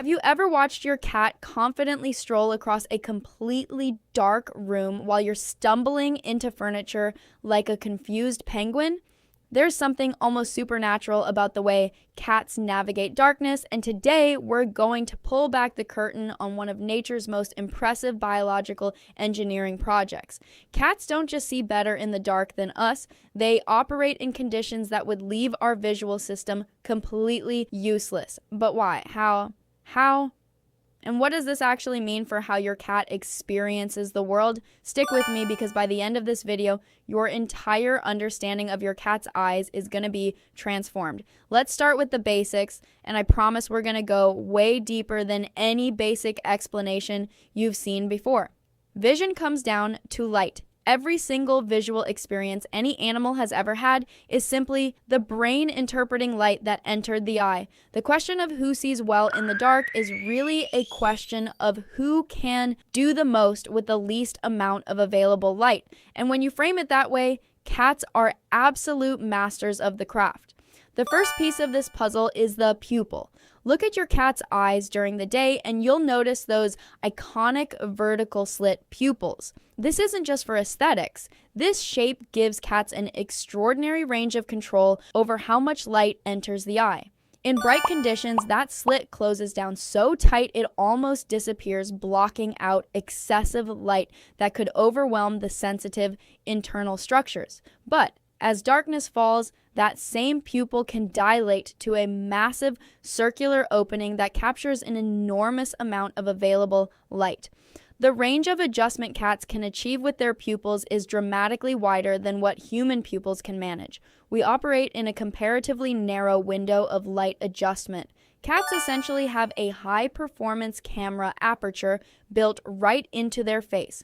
Have you ever watched your cat confidently stroll across a completely dark room while you're stumbling into furniture like a confused penguin? There's something almost supernatural about the way cats navigate darkness, and today we're going to pull back the curtain on one of nature's most impressive biological engineering projects. Cats don't just see better in the dark than us, they operate in conditions that would leave our visual system completely useless. But why? How? And what does this actually mean for how your cat experiences the world? Stick with me, because by the end of this video, your entire understanding of your cat's eyes is going to be transformed. Let's start with the basics, and I promise we're going to go way deeper than any basic explanation you've seen before. Vision comes down to light. Every single visual experience any animal has ever had is simply the brain interpreting light that entered the eye. The question of who sees well in the dark is really a question of who can do the most with the least amount of available light. And when you frame it that way, cats are absolute masters of the craft. The first piece of this puzzle is the pupil. Look at your cat's eyes during the day and you'll notice those iconic vertical slit pupils. This isn't just for aesthetics. This shape gives cats an extraordinary range of control over how much light enters the eye. In bright conditions, that slit closes down so tight it almost disappears, blocking out excessive light that could overwhelm the sensitive internal structures. But as darkness falls, that same pupil can dilate to a massive circular opening that captures an enormous amount of available light. The range of adjustment cats can achieve with their pupils is dramatically wider than what human pupils can manage. We operate in a comparatively narrow window of light adjustment. Cats essentially have a high-performance camera aperture built right into their face.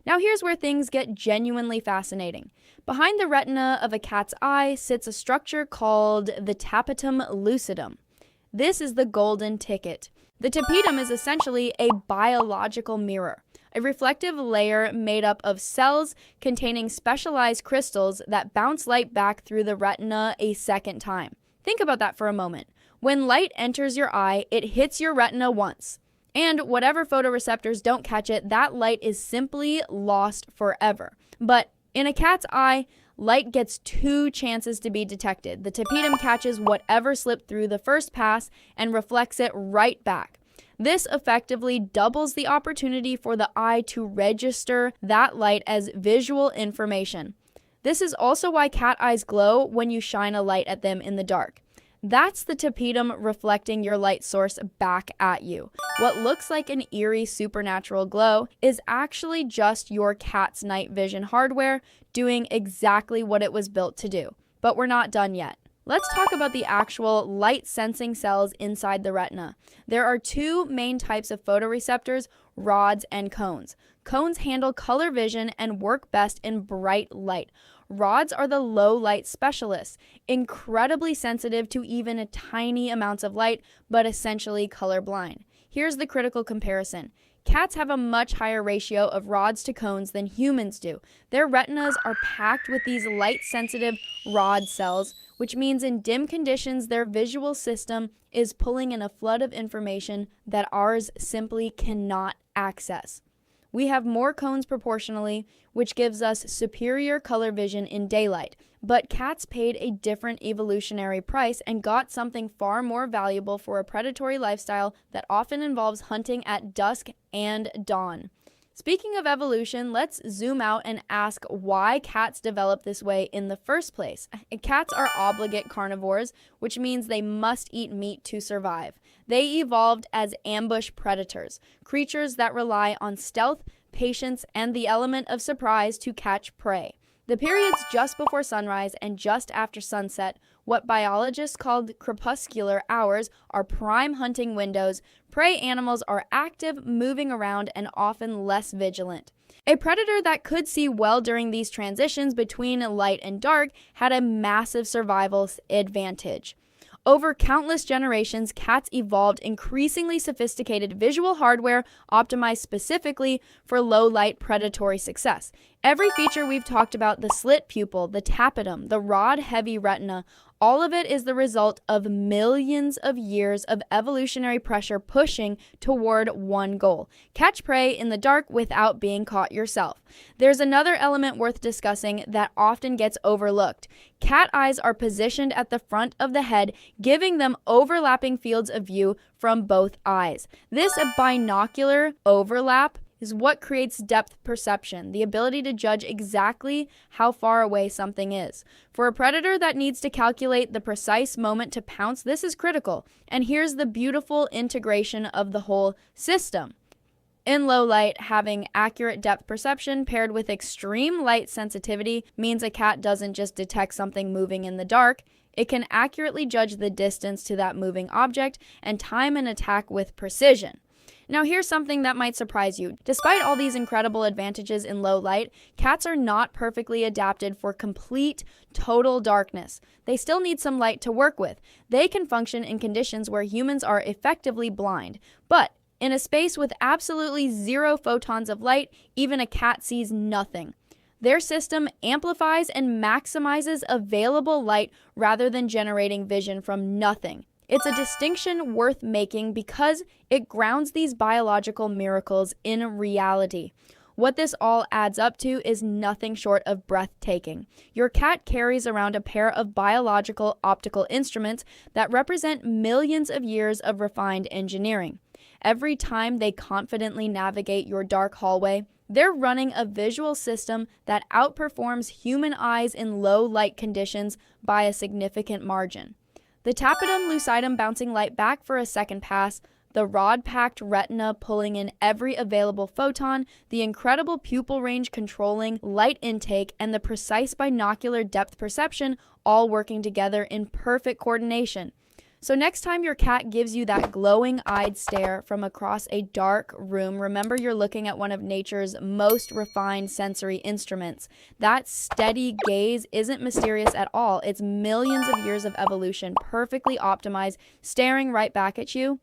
Now here's where things get genuinely fascinating. Behind the retina of a cat's eye sits a structure called the tapetum lucidum. This is the golden ticket. The tapetum is essentially a biological mirror, a reflective layer made up of cells containing specialized crystals that bounce light back through the retina a second time. Think about that for a moment. When light enters your eye, it hits your retina once. And whatever photoreceptors don't catch it, that light is simply lost forever. But in a cat's eye, light gets two chances to be detected. The tapetum catches whatever slipped through the first pass and reflects it right back. This effectively doubles the opportunity for the eye to register that light as visual information. This is also why cat eyes glow when you shine a light at them in the dark. That's the tapetum reflecting your light source back at you. What looks like an eerie supernatural glow is actually just your cat's night vision hardware doing exactly what it was built to do. But we're not done yet. Let's talk about the actual light-sensing cells inside the retina. There are two main types of photoreceptors, rods and cones. Cones handle color vision and work best in bright light. Rods are the low light specialists, incredibly sensitive to even tiny amounts of light, but essentially colorblind. Here's the critical comparison. Cats have a much higher ratio of rods to cones than humans do. Their retinas are packed with these light-sensitive rod cells, which means in dim conditions, their visual system is pulling in a flood of information that ours simply cannot access. We have more cones proportionally, which gives us superior color vision in daylight. But cats paid a different evolutionary price and got something far more valuable for a predatory lifestyle that often involves hunting at dusk and dawn. Speaking of evolution, let's zoom out and ask why cats developed this way in the first place. Cats are obligate carnivores, which means they must eat meat to survive. They evolved as ambush predators, creatures that rely on stealth, patience, and the element of surprise to catch prey. The periods just before sunrise and just after sunset, what biologists call crepuscular hours, are prime hunting windows. Prey animals are active, moving around, and often less vigilant. A predator that could see well during these transitions between light and dark had a massive survival advantage. Over countless generations, cats evolved increasingly sophisticated visual hardware optimized specifically for low-light predatory success. Every feature we've talked about, the slit pupil, the tapetum, the rod-heavy retina, All of it is the result of millions of years of evolutionary pressure pushing toward one goal: catch prey in the dark without being caught yourself. There's another element worth discussing that often gets overlooked. Cat eyes are positioned at the front of the head, giving them overlapping fields of view from both eyes. This binocular overlap is what creates depth perception, the ability to judge exactly how far away something is. For a predator that needs to calculate the precise moment to pounce, this is critical. And here's the beautiful integration of the whole system. In low light, having accurate depth perception paired with extreme light sensitivity means a cat doesn't just detect something moving in the dark, it can accurately judge the distance to that moving object and time an attack with precision. Now here's something that might surprise you. Despite all these incredible advantages in low light, cats are not perfectly adapted for complete, total darkness. They still need some light to work with. They can function in conditions where humans are effectively blind. But in a space with absolutely zero photons of light, even a cat sees nothing. Their system amplifies and maximizes available light rather than generating vision from nothing. It's a distinction worth making because it grounds these biological miracles in reality. What this all adds up to is nothing short of breathtaking. Your cat carries around a pair of biological optical instruments that represent millions of years of refined engineering. Every time they confidently navigate your dark hallway, they're running a visual system that outperforms human eyes in low light conditions by a significant margin. The tapetum lucidum bouncing light back for a second pass, the rod-packed retina pulling in every available photon, the incredible pupil range controlling light intake, and the precise binocular depth perception all working together in perfect coordination. So next time your cat gives you that glowing-eyed stare from across a dark room, remember you're looking at one of nature's most refined sensory instruments. That steady gaze isn't mysterious at all. It's millions of years of evolution perfectly optimized, staring right back at you.